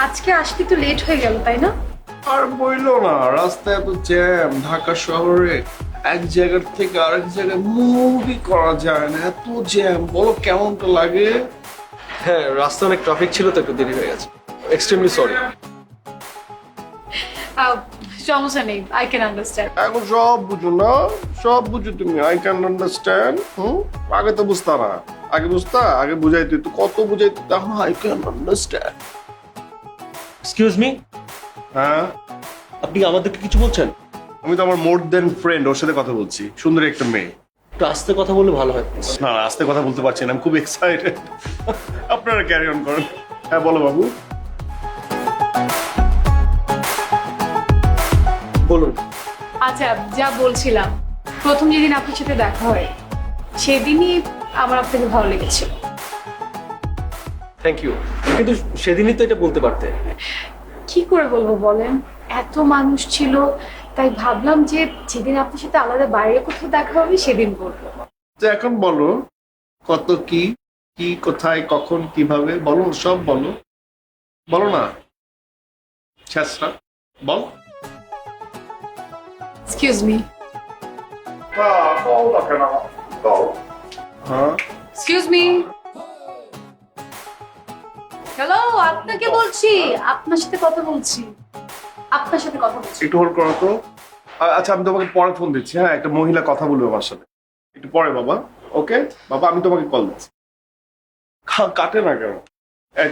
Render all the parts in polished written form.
আজকে আসতে তো লেট হয়ে গেল তাই না? আর বইলো না, রাস্তায় এত জ্যাম, ঢাকা শহরে এক জায়গার থেকে আরেক জায়গায় মুভি করা যায় না, এত জ্যাম। বলো কেমন তো লাগে। হ্যাঁ, রাস্তায় অনেক ট্রাফিক ছিল তো একটু দেরি হয়ে গেছে। Extremely sorry. সমস্যা নেই, আই ক্যান আন্ডারস্ট্যান্ড। এখন সব বুঝো না, সব বুঝো তুমি। I can understand. আগে তো বুঝতা না, আগে বুঝতা, আগে বুঝাইতে তো কত বুঝাইতে, এখন I can understand. Excuse me, হ্যাঁ, আপনি আমাদেরকে কিছু বলছেন? আমি তো আমার মোর দেন ফ্রেন্ড, ওর সাথে কথা বলছি। সুন্দরী একটা মেয়ে। একটু আস্তে কথা বললে ভালো হয় please। না, আস্তে কথা বলতে পারছি না, আমি খুব এক্সাইটেড। আপনারা ক্যারি অন করেন। হ্যাঁ বলো বাবু। বলুন। আচ্ছা, যা বলছিলাম, প্রথম যেদিন আপনার সাথে দেখা হয় সেদিনই আমার আপনাকে ভালো লেগেছিল। থ্যাংক ইউ, কিন্তু সেদিনই তো এটা বলতে পারতে। কি করে বলবো বলেন, এত মানুষ ছিল, তাই ভাবলাম যে যেদিন আপনার সাথে আলাদা বাইরে কোথাও দেখা হবে সেদিন বলবো। তো এখন বলো, কত কি কি কোথায় কখন কিভাবে বলো, সব বলো। বলো না ছেসরা, বল। Excuse me. হ্যাঁ, এক্সকিউজ মি। হ্যালো, আপনাকে বলছি, আপনার সাথে কথা বলছি, আপনার সাথে কথা বলছি। একটু হোল্ড করো তো। আচ্ছা, আমি তোমাকে পরে ফোন দিচ্ছি। হ্যাঁ, একটা মহিলা কথা বলবে আমার সাথে, একটু পরে বাবা। ওকে বাবা, আমি তোমাকে কল দিচ্ছি। কাটে না কেন?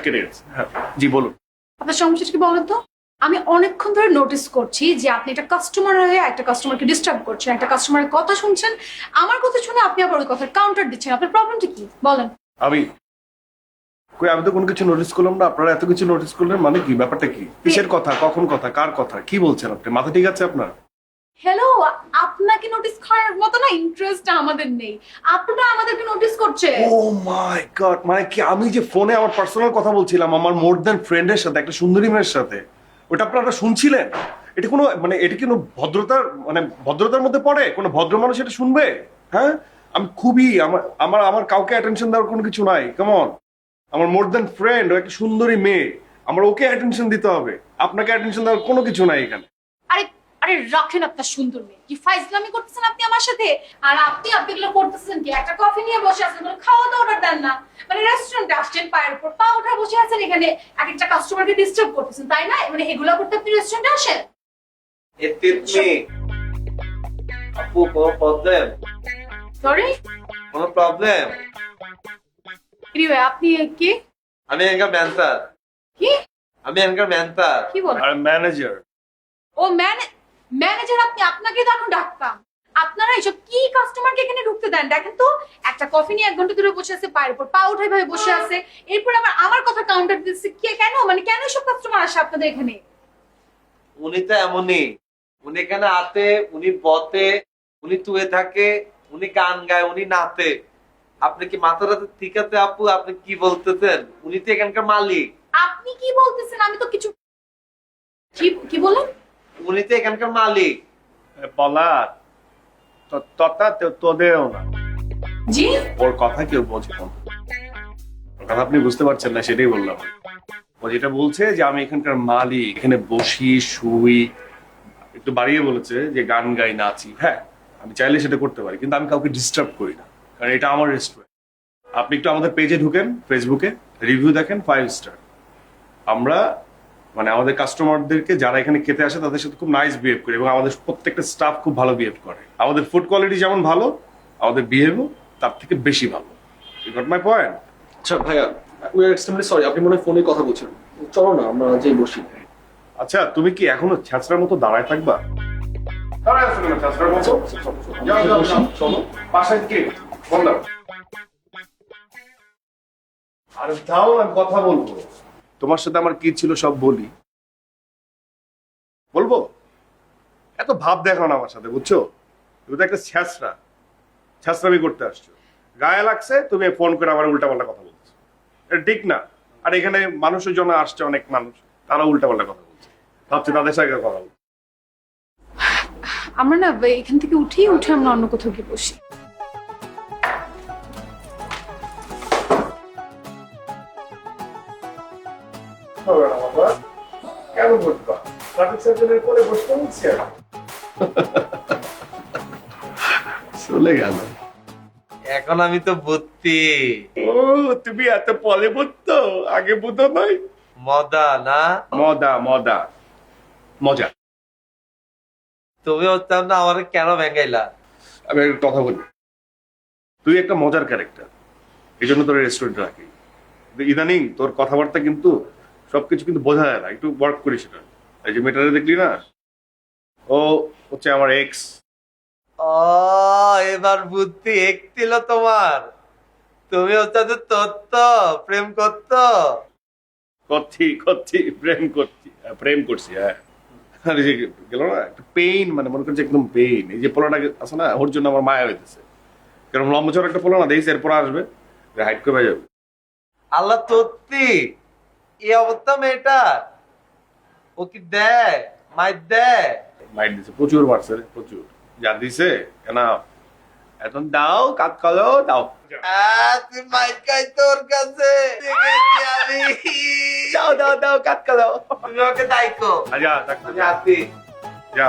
কেটে গেছে। হ্যাঁ জি বলুন। আপনার সমস্যাটা কি বলেন তো? আমি অনেকক্ষণ ধরে নোটিস করছি যে আপনি একটা কাস্টমার হয়ে একটা কাস্টমারকে ডিস্টার্ব করছেন, একটা কাস্টমারের কথা শুনছেন, আমার কথা শুনে আপনি আবার ওই কথার কাউন্টার দিচ্ছেন। আপনার প্রবলেমটা কি বলেন? আমি কই, আমি তো কোনো কিছু নোটিস করলাম না। আপনারা এত কিছু নোটিস করলেন মানে কি? ব্যাপারটা কি? কিসের কথা, কখন কথা, কার কথা, কি বলছেন আপনি? মাথা ঠিক আছে আপনার? হ্যালো, আপনাকে নোটিস করার মতো না ইন্টারেস্ট আমাদের নেই, আপনারা আমাদেরকে নোটিস করছে। ও মাই গড, মানে কি আমি যে ফোনে আমার পার্সোনাল কথা বলছিলাম আমার মোর দ্যান ফ্রেন্ডের সাথে, একটা সুন্দরী মেয়ের সাথে, ওটা আপনারা শুনছিলেন? এটা কোনো মানে এটা কি কোনো ভদ্রতার মানে ভদ্রতার মধ্যে পড়ে? কোনো ভদ্র মানুষ এটা শুনবে? হ্যাঁ, আমি খুবই আমার আমার আমার কাউকে অ্যাটেনশন দেওয়ার কোনো কিছু নাই। কেমন, আমার মোর দ্যান ফ্রেন্ড, ও একটা সুন্দরী মেয়ে, আমার ওকে অ্যাটেনশন দিতে হবে। আপনাকে অ্যাটেনশন দেওয়ার কোনো কিছু নাই এখানে। আরে আরে রাখেন আপনার সুন্দর মেয়ে, কি ফাইজলামি করতেছেন আপনি আমার সাথে? আর আপনি এগুলো করতেছেন কি? একটা কফি নিয়ে বসে আছেন, কোনো খাওয়া দাওয়া অর্ডার দেন না, মানে রেস্টুরেন্টে আসছেন, পায়ের উপর পা উঠে বসে আছেন, এখানে এক একটা কাস্টমারকে ডিস্টার্ব করতেছেন, তাই না? মানে এগুলো করতে আপনি রেস্টুরেন্টে আসেন? আপু কোনো প্রবলেম? সরি, কোনো প্রবলেম? এনিওয়ে, আপনি কি আমি এখানকার ম্যানেজার। কি আমি এখানকার ম্যানেজার। কি বলেন? আর ম্যানেজার? ও ম্যানেজার আপনি? আপনাকে তো এখন ডাকতাম। আপনারা এসব কি কাস্টমারকে এখানে ঢুকতে দেন? দেখেন তো, একটা কফি নিয়ে 1 ঘন্টা ধরে বসে আছে, পায়ের উপর পা উঠে ভাবে বসে আছে, এরপর আবার আমার কথা কাউন্টার দিচ্ছে। কে কেন, মানে কেন সব কাস্টমার আসে আপনাদের এখানে? উনি তো এমনই, উনি এখানে আতে, উনি বতে, উনি তুয়ে থাকে, উনি গান গায়, উনি নাচে। আপনি কি মাথাটা ঠিক আছে আপু? আপনি কি বলতেছেন? উনি তো এখানকার মালিক। আপনি কি বলতেছেন? আমি তো কিছু কি কি বলেন? উনি তো এখানকার মালিক। বলা তথা তোদেরও না। জি, ওর কথা কেউ বোঝে না। ওর কথা আপনি বুঝতে পারছেন না, সেটাই বললাম। ও যেটা বলছে যে আমি এখানকার মালিক, এখানে বসি শুই, একটু বাড়িয়ে বলেছে যে গান গাই নাচি। হ্যাঁ, আমি চাইলে সেটা করতে পারি, কিন্তু আমি কাউকে ডিস্টার্ব করি না, কারণ এটা আমার রেস্টুরেন্ট। আপনি একটু আমাদের পেজে ঢুকেন, ফেসবুকে রিভিউ দেখেন 5 স্টার। আমরা মানে আমাদের কাস্টমারদেরকে যারা এখানে খেতে আসে তাদের সাথে খুব নাইস বিহেভ করি, এবং আমাদের প্রত্যেকটা স্টাফ খুব ভালো বিহেভ করে। আমাদের ফুড কোয়ালিটি যেমন ভালো, আমাদের বিহেভও তার থেকে বেশি ভালো। You got my point? আচ্ছা ভাইয়া, উই আর এক্সট্রিমলি সরি। আপনি মনে হয় ফোনে কথা বলছেন। চলো না আমরা যেই বসি। আচ্ছা, তুমি কি এখনো ছ্যাঁচড়ার মতো দাঁড়ায় থাকবা? দাঁড়ায় আছো কেন ছ্যাঁচড়ার মতো? যাও যাও যাও, চলো বাসায় কে বললাম। আরে দাও, আমি কথা বলবো। তোমার সাথে আমার কি ছিল সব বলি। বলবো? এত ভাব দেখাও না আমার সাথে, বুঝছো? তুমি তো একটা ছ্যাঁচড়া, ছ্যাঁচড়ামি করতে আসছো। গায়ে লাগছে তুমি ফোন করে আমার উল্টাপাল্টা কথা বলছো, এটা ঠিক না। আর এখানে মানুষের জন্য আসছে অনেক মানুষ, তারা উল্টাপাল্টা কথা বলছে, ভাবছে তাদের সাথে কথা বলছে। আমরা না এখান থেকে উঠে আমরা অন্য কোথাও গিয়ে বসি। বুঝতে হবে না বাবা, কেন বুঝবা? ট্রাফিক সার্জনের কোলে বসতে বলছি আমি। চলে গেল। এখন আমি তো বুদ্ধি ও তুমি এত পরে বুঝতো, আগে বুঝো নাই? মদা না, মজা মজা মজা। তুমি হচ্ছাম না আমার কেন ভেঙ্গাইলা? আমি একটা কথা বলি, তুই একটা মজার ক্যারেক্টার, এই জন্য তোর রেস্টুরেন্ট রাখি। কিন্তু ইদানিং তোর কথাবার্তা কিন্তু সবকিছু কিন্তু বোঝা যায় না, একটু ওয়ার্ক করিস সেটা। এই যে মেটারে দেখলি না, ও হচ্ছে আমার এক্স। ও এবার বুদ্ধি একটিল তোমার। তুমি হচ্ছে তত্ত্ব প্রেম করতো। করছি প্রেম করছি, হ্যাঁ। আর এই যে গেল না একটু পেইন, মানে মনে করছে একদম পেইন। এই যে পোলাটা আছে না, ওর জন্য আমার মায়া হইতেছে। কারণ লম্বা চড় একটা পোলা না, দেখছি এরপর আসবে, হাইট করে যাবে। আল্লাহ তত্ত্বি এই অবস্থা মেয়েটা, ও কি দেয় মাইর দেয়? মাইট দিছে, প্রচুর মারছে রে, প্রচুর। যা দিছে না, এখন দাও, কাজ করো, দাও। তুই মাইর খাই তোর কাছে দেখেছি আমি। দাও দাও দাও, কাজ করো। তুমি ওকে দায়িত্ব যা, ডাক্তার, আমি হাতি। যা।